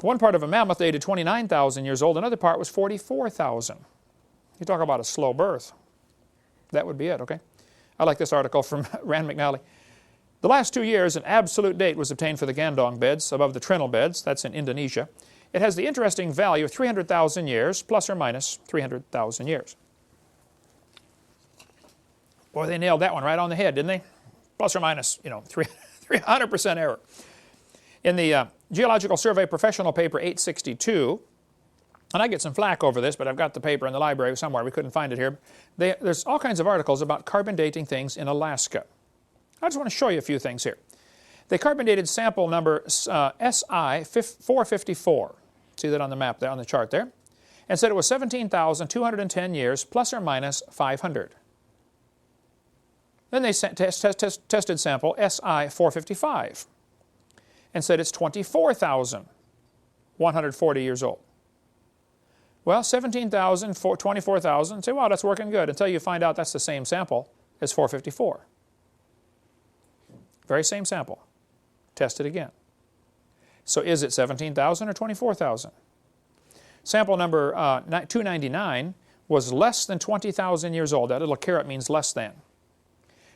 One part of a mammoth dated 29,000 years old. Another part was 44,000. You talk about a slow birth. That would be it, okay? I like this article from Rand McNally. The last 2 years, an absolute date was obtained for the Gandong beds above the Trinil beds. That's in Indonesia. It has the interesting value of 300,000 years, plus or minus 300,000 years. Boy, they nailed that one right on the head, didn't they? Plus or minus, 300% error. In the Geological Survey Professional Paper 862, and I get some flack over this, but I've got the paper in the library somewhere. We couldn't find it here. There's all kinds of articles about carbon dating things in Alaska. I just want to show you a few things here. They carbon dated sample number SI 454. See that on the map there, on the chart there? And said it was 17,210 years, plus or minus 500. Then they tested sample SI 455 and said it's 24,140 years old. Well, 17,000, 24,000, say, wow, that's working good, until you find out that's the same sample as 454. Very same sample. Test it again. So is it 17,000 or 24,000? Sample number 299 was less than 20,000 years old. That little caret means less than.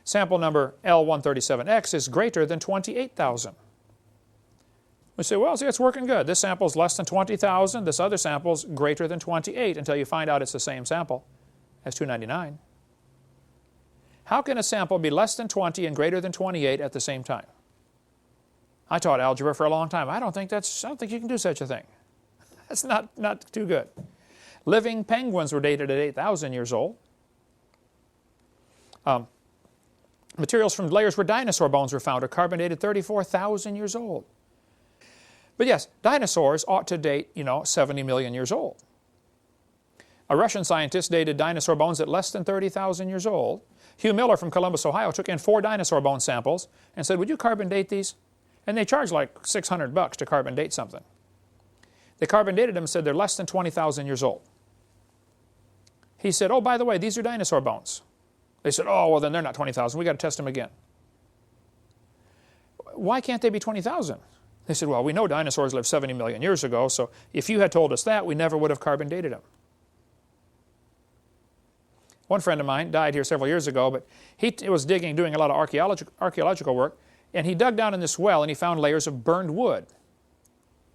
Sample number L137X is greater than 28,000. We say, well, see, it's working good. This sample is less than 20,000. This other sample is greater than 28, until you find out it's the same sample as 299. How can a sample be less than 20 and greater than 28 at the same time? I taught algebra for a long time. I don't think you can do such a thing. That's not too good. Living penguins were dated at 8,000 years old. Materials from layers where dinosaur bones were found are carbon dated 34,000 years old. But yes, dinosaurs ought to date, 70 million years old. A Russian scientist dated dinosaur bones at less than 30,000 years old. Hugh Miller from Columbus, Ohio, took in 4 dinosaur bone samples and said, would you carbon date these? And they charged like $600 to carbon date something. They carbon dated them and said they're less than 20,000 years old. He said, oh, by the way, these are dinosaur bones. They said, oh, well, then they're not 20,000. We've got to test them again. Why can't they be 20,000? They said, well, we know dinosaurs lived 70 million years ago, so if you had told us that, we never would have carbon dated them. One friend of mine died here several years ago, but he was doing a lot of archaeological work, and he dug down in this well and he found layers of burned wood,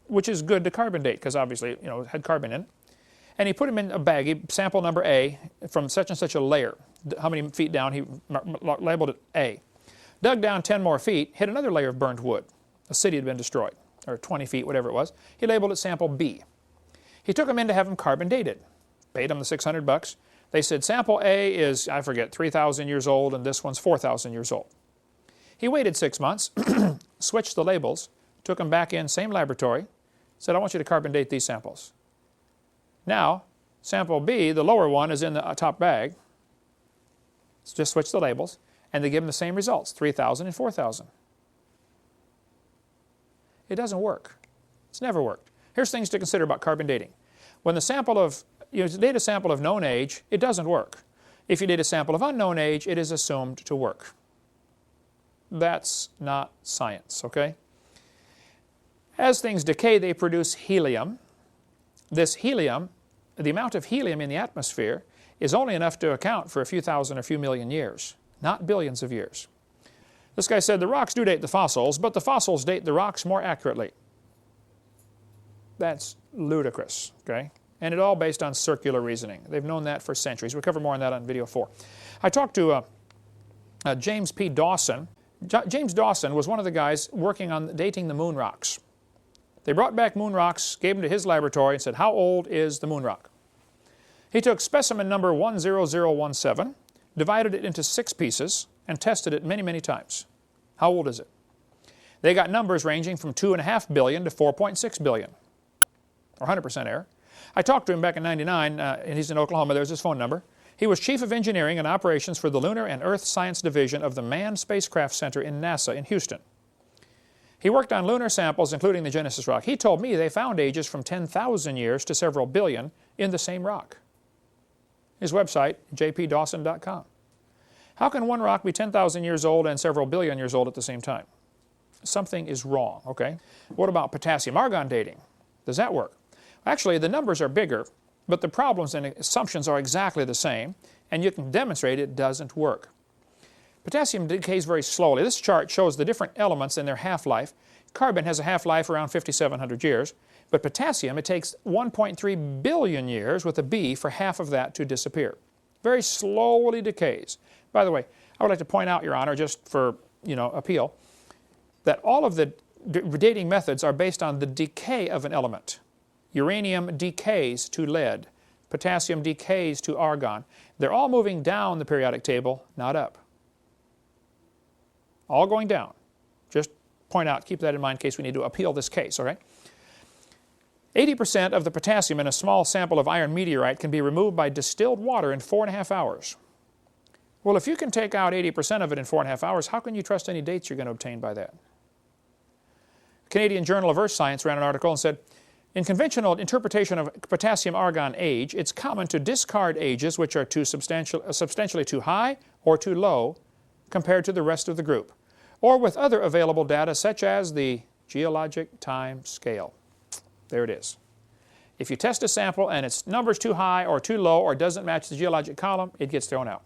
which is good to carbon date because obviously, it had carbon in it. And he put them in a baggie, sample number A, from such and such a layer. How many feet down? He labeled it A. Dug down 10 more feet, hit another layer of burned wood. A city had been destroyed, or 20 feet, whatever it was. He labeled it sample B. He took them in to have them carbon dated. Paid them the $600. They said sample A is, I forget, 3,000 years old, and this one's 4,000 years old. He waited 6 months, switched the labels, took them back in, same laboratory, said, I want you to carbon date these samples. Now, sample B, the lower one, is in the top bag. Just switch the labels, and they give them the same results, 3,000 and 4,000. It doesn't work. It's never worked. Here's things to consider about carbon dating. When the sample of, you date a sample of known age, it doesn't work. If you date a sample of unknown age, it is assumed to work. That's not science, okay? As things decay, they produce helium. This helium, the amount of helium in the atmosphere, is only enough to account for a few thousand or few million years, not billions of years. This guy said the rocks do date the fossils, but the fossils date the rocks more accurately. That's ludicrous, okay? And it all based on circular reasoning. They've known that for centuries. We'll cover more on that on video 4. I talked to James P. Dawson. James Dawson was one of the guys working on dating the moon rocks. They brought back moon rocks, gave them to his laboratory, and said, how old is the moon rock? He took specimen number 10017, divided it into 6 pieces, and tested it many, many times. How old is it? They got numbers ranging from 2.5 billion to 4.6 billion, or 100% error. I talked to him back in '99, and he's in Oklahoma. There's his phone number. He was Chief of Engineering and Operations for the Lunar and Earth Science Division of the Manned Spacecraft Center in NASA in Houston. He worked on lunar samples, including the Genesis rock. He told me they found ages from 10,000 years to several billion in the same rock. His website, jpdawson.com. How can one rock be 10,000 years old and several billion years old at the same time? Something is wrong, okay? What about potassium argon dating? Does that work? Actually, the numbers are bigger, but the problems and assumptions are exactly the same, and you can demonstrate it doesn't work. Potassium decays very slowly. This chart shows the different elements and their half-life. Carbon has a half-life around 5,700 years, but potassium, it takes 1.3 billion years with a B for half of that to disappear. Very slowly decays. By the way, I would like to point out, Your Honor, just for appeal, that all of the dating methods are based on the decay of an element. Uranium decays to lead. Potassium decays to argon. They're all moving down the periodic table, not up. All going down. Just point out, keep that in mind in case we need to appeal this case, all right? 80% of the potassium in a small sample of iron meteorite can be removed by distilled water in 4.5 hours. Well, if you can take out 80% of it in 4.5 hours, how can you trust any dates you're going to obtain by that? Canadian Journal of Earth Science ran an article and said, in conventional interpretation of potassium-argon age, it's common to discard ages which are substantially too high or too low compared to the rest of the group, or with other available data such as the geologic time scale. There it is. If you test a sample and its number's too high or too low or doesn't match the geologic column, it gets thrown out.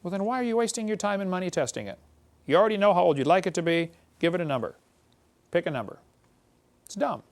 Well, then why are you wasting your time and money testing it? You already know how old you'd like it to be. Give it a number. Pick a number. It's dumb.